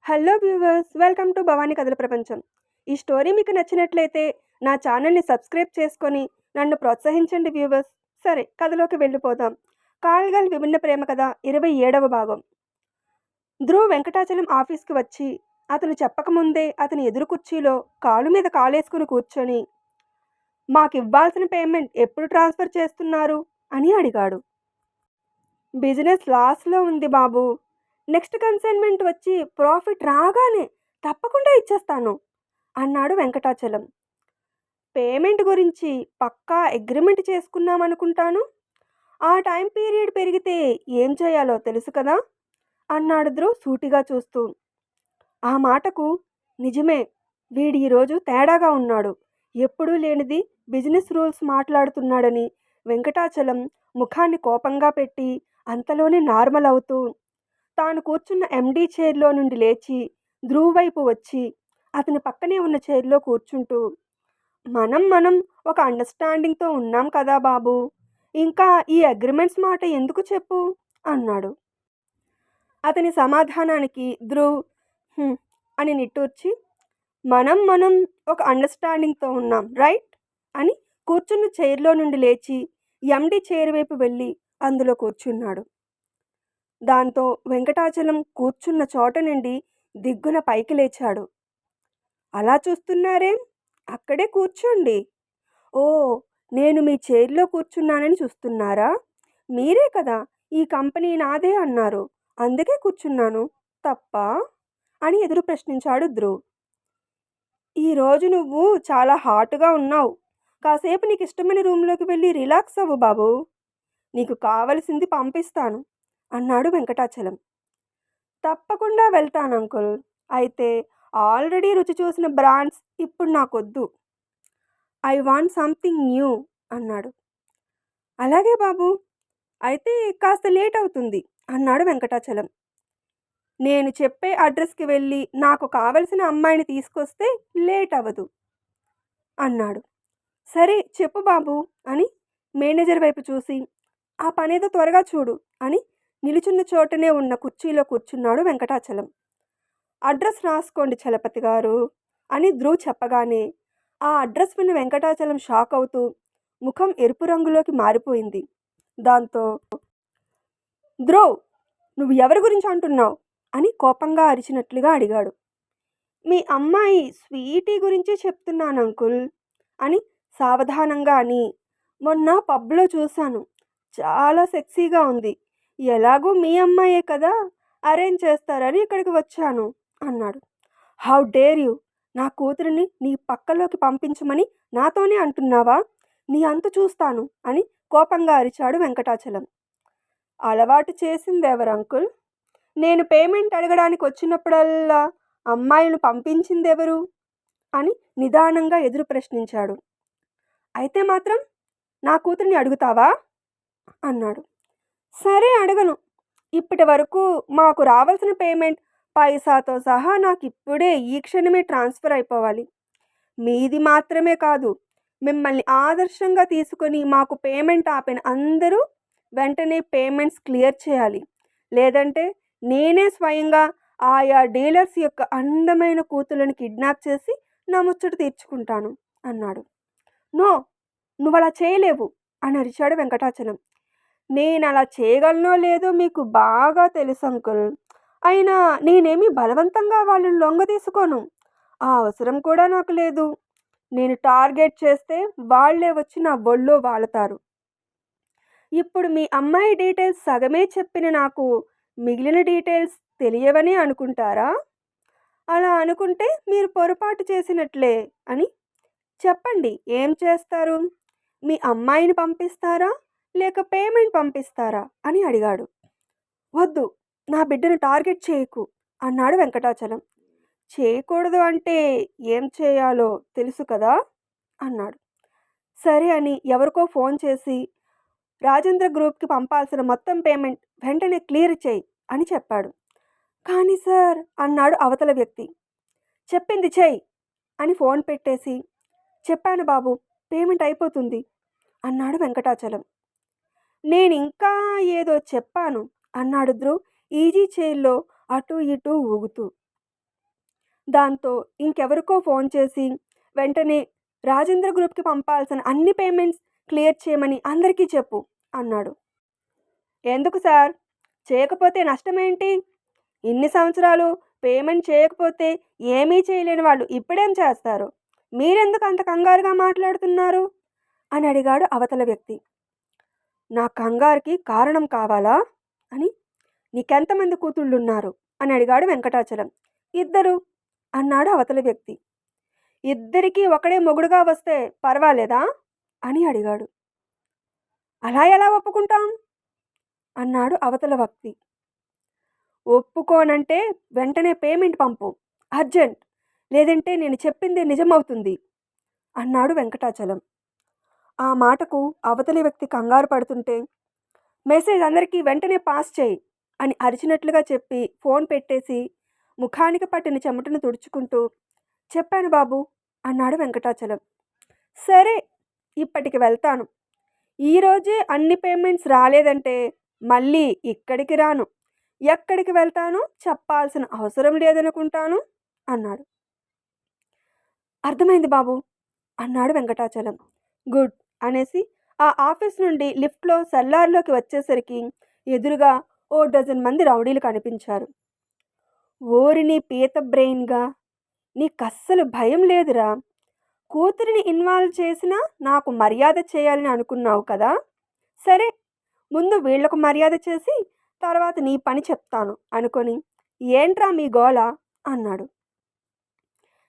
Hello viewers, welcome to Bhavani కథల ప్రపంచం. ఈ స్టోరీ మీకు నచ్చినట్లయితే నా ఛానల్ని సబ్స్క్రైబ్ చేసుకొని నన్ను ప్రోత్సహించండి వ్యూవర్స్. సరే, కథలోకి వెళ్ళిపోదాం. కాల్గల్ విభిన్న ప్రేమ కథ 27వ భాగం. ధ్రువ్ వెంకటాచలం ఆఫీస్కి వచ్చి అతను చెప్పకముందే అతని ఎదురు కుర్చీలో కాలు మీద కాలేసుకుని కూర్చొని, మాకివ్వాల్సిన పేమెంట్ ఎప్పుడు ట్రాన్స్ఫర్ చేస్తున్నారు అని అడిగాడు. బిజినెస్ లాస్లో ఉంది బాబు. నెక్స్ట్ కన్సైన్మెంట్ వచ్చి ప్రాఫిట్ రాగానే తప్పకుండా ఇచ్చేస్తాను అన్నాడు వెంకటాచలం. పేమెంట్ గురించి పక్కా అగ్రిమెంట్ చేసుకున్నామనుకుంటాను. ఆ టైం పీరియడ్ పెరిగితే ఏం చేయాలో తెలుసు కదా అన్నాడు ధ్రువ్ సూటిగా చూస్తూ. ఆ మాటకు నిజమే, వీడి ఈరోజు తేడాగా ఉన్నాడు, ఎప్పుడూ లేనిది బిజినెస్ రూల్స్ మాట్లాడుతున్నాడని వెంకటాచలం ముఖాన్ని కోపంగా పెట్టి అంతలోనే నార్మల్ అవుతూ తాను కూర్చున్న ఎండీ చైర్లో నుండి లేచి ధ్రువ్ వైపు వచ్చి అతని పక్కనే ఉన్న చైర్లో కూర్చుంటూ, మనం ఒక అండర్స్టాండింగ్తో ఉన్నాం కదా బాబు, ఇంకా ఈ అగ్రిమెంట్స్ మాట ఎందుకు చెప్పు అన్నాడు. అతని సమాధానానికి ధ్రువ్ అని నిట్టూర్చి, మనం ఒక అండర్స్టాండింగ్తో ఉన్నాం రైట్ అని కూర్చున్న చైర్లో నుండి లేచి ఎండీ చైర్ వైపు వెళ్ళి అందులో కూర్చున్నాడు. దాంతో వెంకటాచలం కూర్చున్న చోట నుండి దిగ్గున పైకి లేచాడు. అలా చూస్తున్నారేం, అక్కడే కూర్చోండి. ఓ, నేను మీ చైర్లో కూర్చున్నానని చూస్తున్నారా? మీరే కదా ఈ కంపెనీ నాదే అన్నారు, అందుకే కూర్చున్నాను, తప్పా అని ఎదురు ప్రశ్నించాడు ధ్రువ్. ఈరోజు నువ్వు చాలా హాట్గా ఉన్నావు, కాసేపు నీకు ఇష్టమైన రూమ్లోకి వెళ్ళి రిలాక్స్ అవ్వు బాబు, నీకు కావలసింది పంపిస్తాను అన్నాడు వెంకటాచలం. తప్పకుండా వెళ్తాను అంకుల్, అయితే ఆల్రెడీ రుచి చూసిన బ్రాండ్స్ ఇప్పుడు నాకొద్దు, ఐ వాంట్ సంథింగ్ న్యూ అన్నాడు. అలాగే బాబు, అయితే కాస్త లేట్ అవుతుంది అన్నాడు వెంకటాచలం. నేను చెప్పే అడ్రస్కి వెళ్ళి నాకు కావలసిన అమ్మాయిని తీసుకొస్తే లేట్ అవ్వదు అన్నాడు. సరే చెప్పు బాబు అని మేనేజర్ వైపు చూసి, ఆ పనేదో త్వరగా చూడు అని నిలుచున్న చోటనే ఉన్న కుర్చీలో కూర్చున్నాడు వెంకటాచలం. అడ్రస్ రాసుకోండి చలపతి గారు అని ధ్రువ్ చెప్పగానే ఆ అడ్రస్ విన్న వెంకటాచలం షాక్ అవుతూ ముఖం ఎరుపు రంగులోకి మారిపోయింది. దాంతో, ధ్రువ్, నువ్వు ఎవరి గురించి అంటున్నావు అని కోపంగా అరిచినట్లుగా అడిగాడు. మీ అమ్మాయి స్వీటీ గురించి చెప్తున్నాను అంకుల్ అని సావధానంగా అని, మొన్న పబ్లో చూశాను, చాలా సెక్సీగా ఉంది, ఎలాగూ మీ అమ్మాయే కదా, అరేంజ్ చేస్తారని ఇక్కడికి వచ్చాను అన్నాడు. హౌ డేర్ యూ, నా కూతురిని నీ పక్కలోకి పంపించమని నాతోనే అంటున్నావా, నీ అంతు చూస్తాను అని కోపంగా అరిచాడు వెంకటాచలం. అలవాటు చేసింది ఎవరు అంకుల్, నేను పేమెంట్ అడగడానికి వచ్చినప్పుడల్లా అమ్మాయిలను పంపించిందెవరు అని నిదానంగా ఎదురు ప్రశ్నించాడు. అయితే మాత్రం నా కూతురిని అడుగుతావా అన్నాడు. సరే అడగను, ఇప్పటి వరకు మాకు రావాల్సిన పేమెంట్ పైసాతో సహా నాకు ఇప్పుడే ఈ క్షణమే ట్రాన్స్ఫర్ అయిపోవాలి. మీది మాత్రమే కాదు, మిమ్మల్ని ఆదర్శంగా తీసుకొని మాకు పేమెంట్ ఆపిన అందరూ వెంటనే పేమెంట్స్ క్లియర్ చేయాలి, లేదంటే నేనే స్వయంగా ఆయా డీలర్స్ యొక్క అందమైన కూతుళ్ళని కిడ్నాప్ చేసి నా ముచ్చట తీర్చుకుంటాను అన్నాడు. నో, నువ్వు అలా చేయలేవు అని అరిచాడు వెంకటాచలం. నేను అలా చేయగలనో లేదో మీకు బాగా తెలుసు అంకుల్, అయినా నేనేమి బలవంతంగా వాళ్ళని లొంగ తీసుకోను, ఆ అవసరం కూడా నాకు లేదు. నేను టార్గెట్ చేస్తే వాళ్లే వచ్చి నా ఒళ్ళో వాళ్తారు. ఇప్పుడు మీ అమ్మాయి డీటెయిల్స్ సగమే చెప్పిన నాకు మిగిలిన డీటెయిల్స్ తెలియవని అనుకుంటారా? అలా అనుకుంటే మీరు పొరపాటు చేసినట్లే అని చెప్పండి, ఏం చేస్తారు? మీ అమ్మాయిని పంపిస్తారా లేక పేమెంట్ పంపిస్తారా అని అడిగాడు. వద్దు, నా బిడ్డను టార్గెట్ చేయకు అన్నాడు వెంకటాచలం. చేయకూడదు అంటే ఏం చేయాలో తెలుసు కదా అన్నాడు. సరే అని ఎవరికో ఫోన్ చేసి రాజేంద్ర గ్రూప్కి పంపాల్సిన మొత్తం పేమెంట్ వెంటనే క్లియర్ చేయి అని చెప్పాడు. కానీ సార్ అన్నాడు అవతల వ్యక్తి. చెప్పింది చెయ్యి అని ఫోన్ పెట్టేసి, చెప్పాను బాబు, పేమెంట్ అయిపోతుంది అన్నాడు వెంకటాచలం. నేను ఇంకా ఏదో చెప్పాను అన్నాడు ధ్రువ్ ఈజీ చైర్లో అటూ ఇటూ ఊగుతూ. దాంతో ఇంకెవరికో ఫోన్ చేసి వెంటనే రాజేంద్ర గ్రూప్‌కి పంపాల్సిన అన్ని పేమెంట్స్ క్లియర్ చేయమని అందరికీ చెప్పు అన్నాడు. ఎందుకు సార్? చేయకపోతే నష్టమేంటి? ఇన్ని సంవత్సరాలు పేమెంట్ చేయకపోతే ఏమీ చేయలేని వాళ్ళు ఇప్పుడేం చేస్తారు? మీరెందుకు అంత కంగారుగా మాట్లాడుతున్నారు? అని అడిగాడు అవతల వ్యక్తి. నా కంగారుకి కారణం కావాలా? అని. నీకెంతమంది కూతుళ్ళున్నారు? అని అడిగాడు వెంకటాచలం. ఇద్దరు అన్నాడు అవతల వ్యక్తి. ఇద్దరికీ ఒకడే మొగుడుగా వస్తే పర్వాలేదా? అని అడిగాడు. అలా ఎలా ఒప్పుకుంటాం? అన్నాడు అవతల వ్యక్తి. ఒప్పుకోనంటే వెంటనే పేమెంట్ పంపు, అర్జెంట్, లేదంటే నేను చెప్పిందే నిజమవుతుంది అన్నాడు వెంకటాచలం. ఆ మాటకు అవతలి వ్యక్తి కంగారు పడుతుంటే, మెసేజ్ అందరికీ వెంటనే పాస్ చేయి అని అరిచినట్లుగా చెప్పి ఫోన్ పెట్టేసి ముఖానికి పట్టిన చెమటను తుడుచుకుంటూ, చెప్పాను బాబు అన్నాడు వెంకటాచలం. సరే, ఇప్పటికి వెళ్తాను. ఈరోజే అన్ని పేమెంట్స్ రాలేదంటే మళ్ళీ ఇక్కడికి రాను. ఎక్కడికి వెళ్తానో చెప్పాల్సిన అవసరం లేదనుకుంటాను అన్నాడు. అర్థమైంది బాబు అన్నాడు వెంకటాచలం. గుడ్ అనేసి ఆ ఆఫీస్ నుండి లిఫ్ట్లో సెల్లార్లోకి వచ్చేసరికి ఎదురుగా ఓ డజన్ మంది రౌడీలు కనిపించారు. ఓరి నీ పీత బ్రెయిన్గా, నీకస్సలు భయం లేదురా. కూతురిని ఇన్వాల్వ్ చేసినా నాకు మర్యాద చేయాలని అనుకున్నావు కదా? సరే, ముందు వీళ్లకు మర్యాద చేసి తర్వాత నీ పని చెప్తాను అనుకొని, ఏంట్రా మీ గోల అన్నాడు.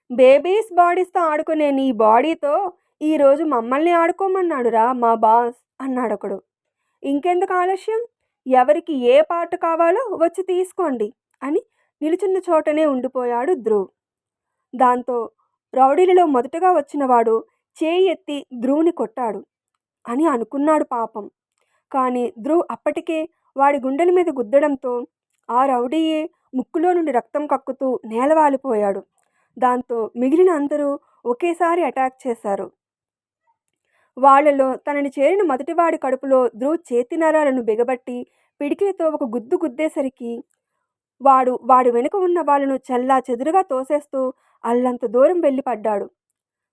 బేబీస్ బాడీస్తో ఆడుకునే నీ బాడీతో ఈరోజు మమ్మల్ని ఆడుకోమన్నాడురా మా బాస్ అన్నాడొకడు. ఇంకెందుకు ఆలస్యం, ఎవరికి ఏ పార్ట్ కావాలో వచ్చి తీసుకోండి అని నిలుచున్న చోటనే ఉండిపోయాడు ధ్రువ్. దాంతో రౌడీలలో మొదటగా వచ్చినవాడు చేయి ఎత్తి ధ్రువుని కొట్టాడు అని అనుకున్నాడు పాపం. కానీ ధ్రువ్ అప్పటికే వాడి గుండెల మీద గుద్దడంతో ఆ రౌడీయే ముక్కులో నుండి రక్తం కక్కుతూ నేలవాలిపోయాడు. దాంతో మిగిలిన అందరూ ఒకేసారి అటాక్ చేశారు. వాళ్లలో తనని చేరిన మొదటివాడి కడుపులో ధ్రువ్ చేతి నరాలను బిగబట్టి పిడికిలితో ఒక గుద్దు గుద్దేసరికి వాడు వెనుక ఉన్న వాళ్ళను చెల్లా చెదురుగా తోసేస్తూ అల్లంత దూరం వెళ్ళి పడ్డాడు.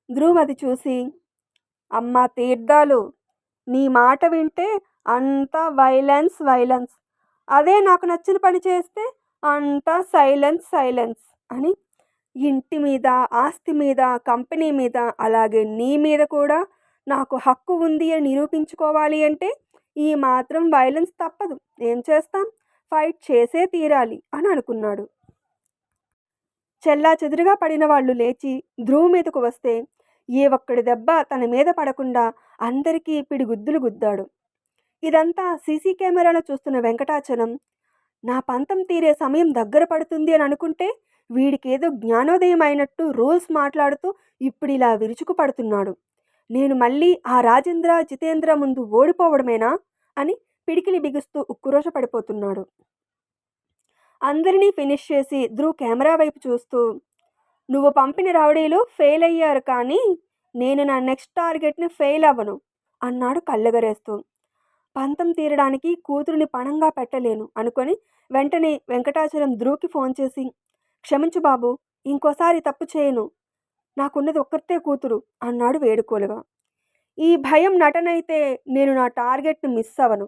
ధ్రువ్ అది చూసి, అమ్మా తీర్థాలు, నీ మాట వింటే అంతా వైలెన్స్ వైలెన్స్, అదే నాకు నచ్చిన పని చేస్తే అంతా సైలెన్స్ సైలెన్స్ అని ఇంటి మీద, ఆస్తి మీద, కంపెనీ మీద, అలాగే నీ మీద కూడా నాకు హక్కు ఉంది అని నిరూపించుకోవాలి అంటే ఈ మాత్రం వైలెన్స్ తప్పదు. ఏం చేస్తాం, ఫైట్ చేసే తీరాలి అని అనుకున్నాడు. చెల్లా చెదురుగా పడిన వాళ్ళు లేచి ధ్రువ్ మీదకు వస్తే ఏ ఒక్కడి దెబ్బ తన మీద పడకుండా అందరికీ పిడిగుద్దులు గుద్దాడు. ఇదంతా సీసీ కెమెరాలో చూస్తున్న వెంకటాచలం, నా పంతం తీరే సమయం దగ్గర పడుతుంది అని అనుకుంటే వీడికేదో జ్ఞానోదయం అయినట్టు రూల్స్ మాట్లాడుతూ ఇప్పుడు ఇలా విరుచుకు పడుతున్నాడు. నేను మళ్ళీ ఆ రాజేంద్ర జితేంద్ర ముందు ఓడిపోవడమేనా అని పిడికిలి బిగుస్తూ ఉక్కురోష పడిపోతున్నాడు. అందరినీ ఫినిష్ చేసి ధ్రువ్ కెమెరా వైపు చూస్తూ, నువ్వు పంపిన రౌడీలు ఫెయిల్ అయ్యారు, కానీ నేను నా నెక్స్ట్ టార్గెట్ని ఫెయిల్ అవ్వను అన్నాడు కళ్ళెగరేస్తూ. పంతం తీరడానికి కూతురిని పణంగా పెట్టలేను అనుకొని వెంటనే వెంకటాచలం ధ్రువ్కి ఫోన్ చేసి, క్షమించు బాబు, ఇంకోసారి తప్పు చేయను, నాకున్నది ఒక్కతే కూతురు అన్నాడు వేడుకోలుగా. ఈ భయం నటనైతే నేను నా టార్గెట్ని మిస్ అవ్వను.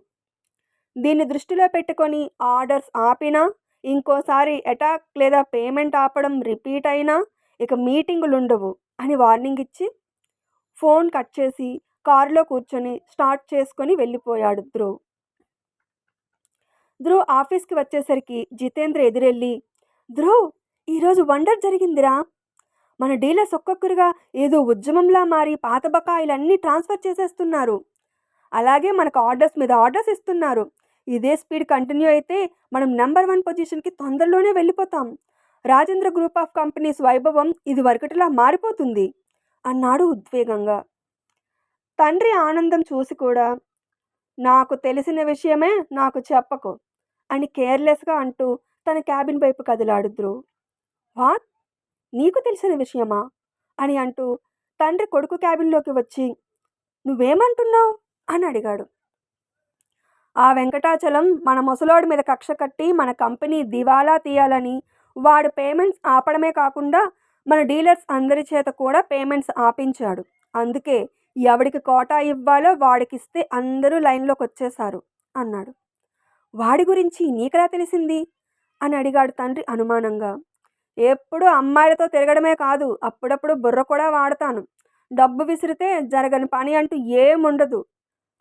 దీన్ని దృష్టిలో పెట్టుకొని ఆర్డర్స్ ఆపినా, ఇంకోసారి అటాక్ లేదా పేమెంట్ ఆపడం రిపీట్ అయినా ఇక మీటింగులు ఉండవు అని వార్నింగ్ ఇచ్చి ఫోన్ కట్ చేసి కారులో కూర్చొని స్టార్ట్ చేసుకొని వెళ్ళిపోయాడు ధ్రువ్. ఆఫీస్కి వచ్చేసరికి జితేంద్ర ఎదురెళ్ళి, ధ్రువ్, ఈరోజు వండర్ జరిగిందిరా. మన డీలర్స్ ఒక్కొక్కరుగా ఏదో ఉద్యమంలా మారి పాత బకాయిలన్నీ ట్రాన్స్ఫర్ చేసేస్తున్నారు. అలాగే మనకు ఆర్డర్స్ మీద ఆర్డర్స్ ఇస్తున్నారు. ఇదే స్పీడ్ కంటిన్యూ అయితే మనం నెంబర్ 1 పొజిషన్కి తొందరలోనే వెళ్ళిపోతాం. రాజేంద్ర గ్రూప్ ఆఫ్ కంపెనీస్ వైభవం ఇది వరకటిలా మారిపోతుంది అన్నాడు ఉద్వేగంగా. తండ్రి ఆనందం చూసి కూడా, నాకు తెలిసిన విషయమే నాకు చెప్పకు అని కేర్లెస్గా అంటూ తన క్యాబిన్ వైపు కదిలాడు ధ్రువ్. వాట్, నీకు తెలిసిన విషయమా అని అంటూ తండ్రి కొడుకు క్యాబిన్లోకి వచ్చి, నువ్వేమంటున్నావు అని అడిగాడు. ఆ వెంకటాచలం మన ముసలోడి మీద కక్ష కట్టి మన కంపెనీ దివాలా తీయాలని వాడు పేమెంట్స్ ఆపడమే కాకుండా మన డీలర్స్ అందరి చేత కూడా పేమెంట్స్ ఆపించాడు. అందుకే ఎవడికి కోటా ఇవ్వాలో వాడికిస్తే అందరూ లైన్‌లోకొచ్చేశారు" అన్నాడు. "వాడి గురించి నీకెలా తెలిసింది?" అని అడిగాడు తండ్రి అనుమానంగా. "ఎప్పుడూ అమ్మాయిలతో తిరగడమే కాదు, అప్పుడప్పుడు బుర్ర కూడా వాడతాను. డబ్బు విసిరితే జరగని పని అంటూ ఏముండదు"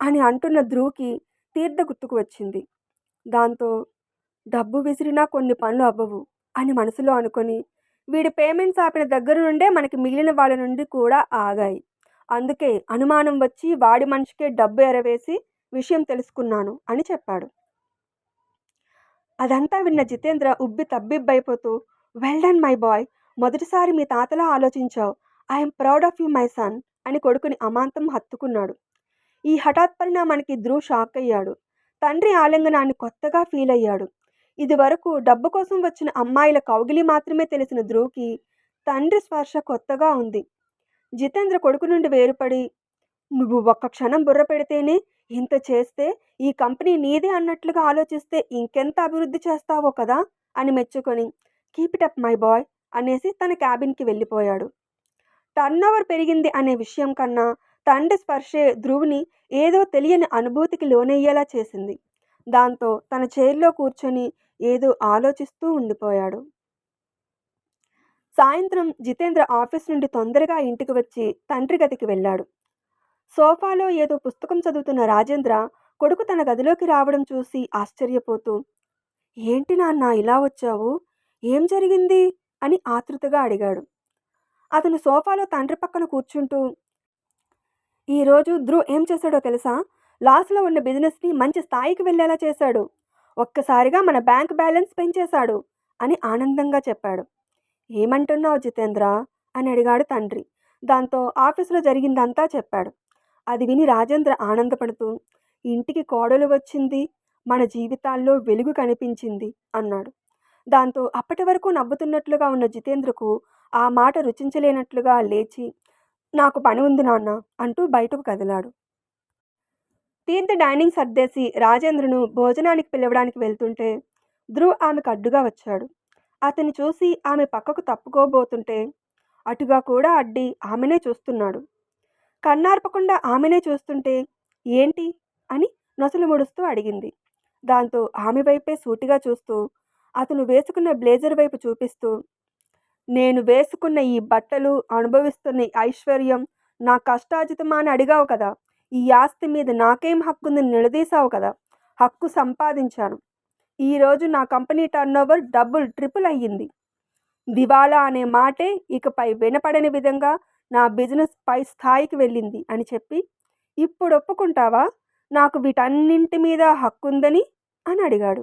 అని అంటున్న ధ్రువ్‌కి తీర్థ గుర్తుకు వచ్చింది. దాంతో "డబ్బు విసిరినా కొన్ని పనులు అవ్వవు" అని మనసులో అనుకొని, వీడి పేమెంట్స్ ఆపిన దగ్గర నుండే మనకి మిగిలిన వాళ్ళ నుండి కూడా ఆగాయి. అందుకే అనుమానం వచ్చి వాడి మనిషికే డబ్బు ఎరవేసి విషయం తెలుసుకున్నాను అని చెప్పాడు. అదంతా విన్న జితేంద్ర ఉబ్బి తబ్బిబ్బైపోతూ, "వెల్ డన్ మై బాయ్! మొదటిసారి మీ తాతలా ఆలోచించావు. I'm proud of you my son" అని కొడుకుని అమాంతం హత్తుకున్నాడు. ఈ హఠాత్ పరిణామానికి ధ్రువ్ షాకయ్యాడు. తండ్రి ఆలింగనాన్ని కొత్తగా ఫీలయ్యాడు. ఇదివరకు డబ్బు కోసం వచ్చిన అమ్మాయిల కౌగిలి మాత్రమే తెలిసిన ధ్రువ్‌కి తండ్రి స్పర్శ కొత్తగా ఉంది. జితేంద్ర కొడుకు నుండి వేరుపడి, "నువ్వు ఒక్క క్షణం బుర్ర పెడితేనే ఇంత చేస్తే, ఈ కంపెనీ నీదే అన్నట్లుగా ఆలోచిస్తే ఇంకెంత అభివృద్ధి చేస్తావో కదా" అని మెచ్చుకొని, "keep it up my boy" అనేసి తన క్యాబిన్‌కి వెళ్ళిపోయాడు. టర్నోవర్ పెరిగింది అనే విషయం కన్నా తండ్రి స్పర్శే ధ్రువ్‌ని ఏదో తెలియని అనుభూతికి లోనయ్యేలా చేసింది. దాంతో తన చైర్‌లో కూర్చొని ఏదో ఆలోచిస్తూ ఉండిపోయాడు. సాయంత్రం జితేంద్ర ఆఫీస్ నుండి తొందరగా ఇంటికి వచ్చి తండ్రి గదికి వెళ్ళాడు. సోఫాలో ఏదో పుస్తకం చదువుతున్న రాజేంద్ర కొడుకు తన గదిలోకి రావడం చూసి ఆశ్చర్యపోతూ, "ఏంటి నాన్న ఇలా వచ్చావు? ఏం జరిగింది?" అని ఆతృతగా అడిగాడు. అతను సోఫాలో తండ్రి పక్కన కూర్చుంటూ, "ఈరోజు ధ్రువ్ ఏం చేశాడో తెలుసా? లాస్‌లో ఉన్న బిజినెస్‌ని మంచి స్థాయికి వెళ్ళేలా చేశాడు. ఒక్కసారిగా మన బ్యాంక్ బ్యాలెన్స్ పెంచేశాడు" అని ఆనందంగా చెప్పాడు. "ఏమంటున్నావు జితేంద్ర?" అని అడిగాడు తండ్రి. దాంతో ఆఫీసులో జరిగిందంతా చెప్పాడు. అది విని రాజేంద్ర ఆనందపడుతూ, "ఇంటికి కోడలు వచ్చింది, మన జీవితాల్లో వెలుగు కనిపించింది" అన్నాడు. దాంతో అప్పటి వరకు నవ్వుతున్నట్లుగా ఉన్న జితేంద్రకు ఆ మాట రుచించలేనట్లుగా లేచి, "నాకు పని ఉంది నాన్న" అంటూ బయటకు కదిలాడు. తీర్థ డైనింగ్ సర్దేసి రాజేంద్రను భోజనానికి పిలవడానికి వెళ్తుంటే ధ్రువ్ ఆమెకు అడ్డుగా వచ్చాడు. అతన్ని చూసి ఆమె పక్కకు తప్పుకోబోతుంటే అటుగా కూడా అడ్డి ఆమెనే చూస్తున్నాడు. కన్నార్పకుండా ఆమెనే చూస్తుంటే, "ఏంటి?" అని నొసలు ముడుస్తూ అడిగింది. దాంతో ఆమె వైపే సూటిగా చూస్తూ అతను వేసుకున్న బ్లేజర్ వైపు చూపిస్తూ, "నేను వేసుకున్న ఈ బట్టలు, అనుభవిస్తున్న ఈ ఐశ్వర్యం నా కష్టార్జితమా అని అడిగావు కదా! ఈ ఆస్తి మీద నాకేం హక్కుందని నిలదీశావు కదా! హక్కు సంపాదించాను. ఈరోజు నా కంపెనీ టర్నోవర్ డబుల్, ట్రిపుల్ అయ్యింది. దివాలా అనే మాటే ఇకపై వినపడని విధంగా నా బిజినెస్ పై స్థాయికి వెళ్ళింది" అని చెప్పి, "ఇప్పుడు ఒప్పుకుంటావా నాకు వీటన్నింటి మీద హక్కుందని" అని అడిగాడు.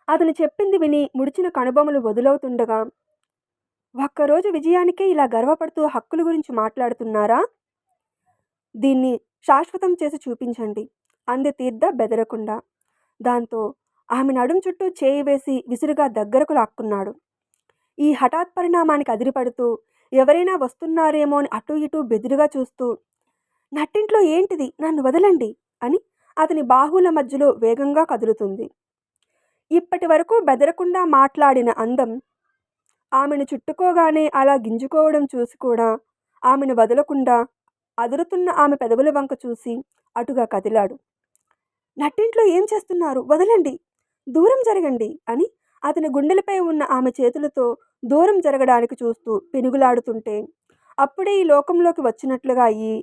అతను చెప్పింది విని ముడిచిన కనుబొమలు వదులవుతుండగా, "ఒక్కరోజు విజయానికే ఇలా గర్వపడుతూ హక్కుల గురించి మాట్లాడుతున్నారా? దీన్ని శాశ్వతం చేసి చూపించండి" అంది తీర్థ బెదరకుండా. దాంతో ఆమె నడుం చుట్టూ చేయి వేసి విసురుగా దగ్గరకు లాక్కున్నాడు. ఈ హఠాత్ పరిణామానికి అదిరిపడుతూ, ఎవరైనా వస్తున్నారేమో అని అటూ ఇటూ బెదురుగా చూస్తూ, "నట్టింట్లో ఏంటిది? నన్ను వదలండి" అని అతని బాహువుల మధ్యలో వేగంగా కదులుతుంది. ఇప్పటి వరకు బెదరకుండా మాట్లాడిన అందం ఆమెను చుట్టుకోగానే అలా గింజుకోవడం చూసి కూడా ఆమెను వదలకుండా అదురుతున్న ఆమె పెదవుల వంక చూసి అటుగా కదిలాడు. "నట్టింట్లో ఏం చేస్తున్నారు? వదలండి, దూరం జరగండి" అని అతని గుండెలపై ఉన్న ఆమె చేతులతో దూరం జరగడానికి చూస్తూ పెనుగులాడుతుంటే, అప్పుడే ఈ లోకంలోకి వచ్చినట్లుగా అయ్యి,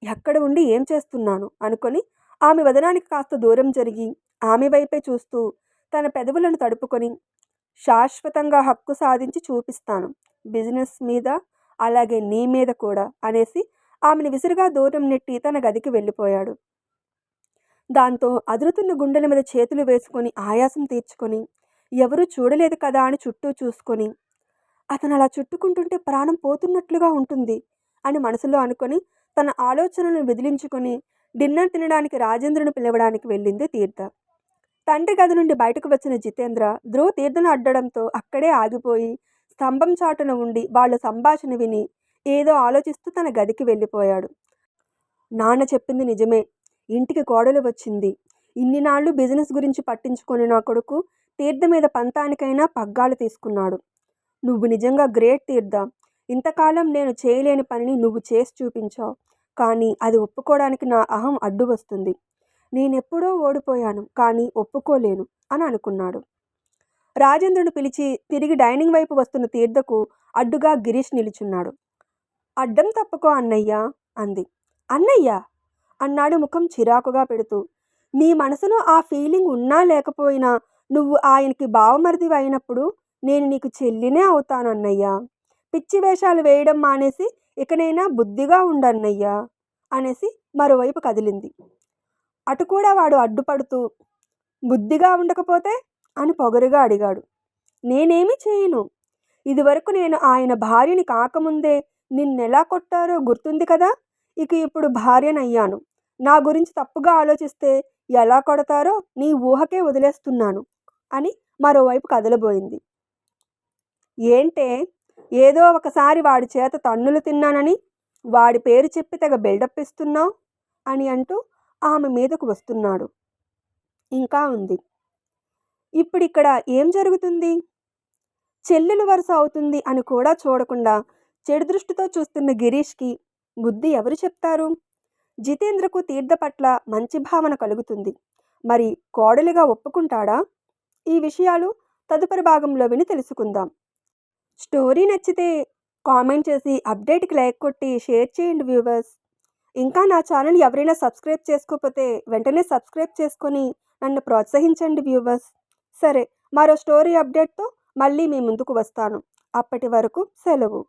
ఎక్కడ ఉండి ఏం చేస్తున్నాను అనుకొని ఆమె వదనానికి కాస్త దూరం జరిగి ఆమె వైపే చూస్తూ తన పెదవులను తడుపుకొని, "శాశ్వతంగా హక్కు సాధించి చూపిస్తాను, బిజినెస్ మీద, అలాగే నీ మీద కూడా" అనేసి ఆమెను విసురుగా దూరం నెట్టి తన గదికి వెళ్ళిపోయాడు. దాంతో అదురుతున్న గుండెల మీద చేతులు వేసుకొని ఆయాసం తీర్చుకొని, ఎవరూ చూడలేదు కదా అని చుట్టూ చూసుకొని, అతను అలా చుట్టుకుంటుంటే ప్రాణం పోతున్నట్లుగా ఉంటుంది అని మనసులో అనుకొని తన ఆలోచనలను విదిలించుకొని డిన్నర్ తినడానికి రాజేంద్రను పిలవడానికి వెళ్ళింది తీర్థ. తండ్రి గది నుండి బయటకు వచ్చిన జితేంద్ర ధ్రువ్ తీర్థను అడ్డడంతో అక్కడే ఆగిపోయి స్తంభం చాటున ఉండి వాళ్ళ సంభాషణ విని ఏదో ఆలోచిస్తూ తన గదికి వెళ్ళిపోయాడు. నాన్న చెప్పింది నిజమే. ఇంటికి కోడలు వచ్చింది. ఇన్ని నాళ్ళు బిజినెస్ గురించి పట్టించుకొని నా కొడుకు తీర్థ మీద పంతానికైనా పగ్గాలు తీసుకున్నాడు. నువ్వు నిజంగా గ్రేట్ తీర్థ. ఇంతకాలం నేను చేయలేని పనిని నువ్వు చేసి చూపించావు. కానీ అది ఒప్పుకోవడానికి నా అహం అడ్డు వస్తుంది. నేనెప్పుడో ఓడిపోయాను కానీ ఒప్పుకోలేను అని అనుకున్నాడు. రాజేంద్రుని పిలిచి తిరిగి డైనింగ్ వైపు వస్తున్న తీర్థకు అడ్డుగా గిరీష్ నిలుచున్నాడు. అడ్డం తప్పుకో అన్నయ్య అంది. అన్నయ్య అన్నాడు ముఖం చిరాకుగా పెడుతూ. నీ మనసులో ఆ ఫీలింగ్ ఉన్నా లేకపోయినా నువ్వు ఆయనకి బావమరిదివి అయినప్పుడు నేను నీకు చెల్లినే అవుతానన్నయ్యా. పిచ్చి వేషాలు వేయడం మానేసి ఇకనైనా బుద్ధిగా ఉండన్నయ్యా అనేసి మరోవైపు కదిలింది. అటు కూడా వాడు అడ్డుపడుతూ బుద్ధిగా ఉండకపోతే అని పొగరుగా అడిగాడు. నేనేమి చేయను. ఇదివరకు నేను ఆయన భార్యని కాకముందే నిన్నెలా కొట్టారో గుర్తుంది కదా. ఇక ఇప్పుడు భార్యనయ్యాను. నా గురించి తప్పుగా ఆలోచిస్తే ఎలా కొడతారో నీ ఊహకే వదిలేస్తున్నాను అని మరోవైపు కదలబోయింది. ఏంటే ఏదో ఒకసారి వాడి చేత తన్నులు తిన్నానని వాడి పేరు చెప్పి తెగ బిల్డప్ ఇస్తున్నావు అని అంటూ ఆమె మీదకు వస్తున్నాడు. ఇంకా ఉంది. ఇప్పుడిక్కడ ఏం జరుగుతుంది? చెల్లెలు వరుస అవుతుంది అని కూడా చూడకుండా చెడు దృష్టితో చూస్తున్న గిరీష్కి బుద్ధి ఎవరు చెప్తారు? జితేంద్రకు తీర్థ పట్ల మంచి భావన కలుగుతుంది. మరి కోడలిగా ఒప్పుకుంటాడా? ఈ విషయాలు తదుపరి భాగంలో విని తెలుసుకుందాం. స్టోరీ నచ్చితే కామెంట్ చేసి అప్డేట్కి లైక్ కొట్టి షేర్ చేయండి వ్యూవర్స్. ఇంకా నా ఛానల్ ఎవరైనా సబ్స్క్రైబ్ చేసుకోకపోతే వెంటనే సబ్స్క్రైబ్ చేసుకొని నన్ను ప్రోత్సహించండి వ్యూవర్స్. సరే, మరో స్టోరీ అప్డేట్తో మళ్ళీ మీ ముందుకు వస్తాను. అప్పటి వరకు సెలవు.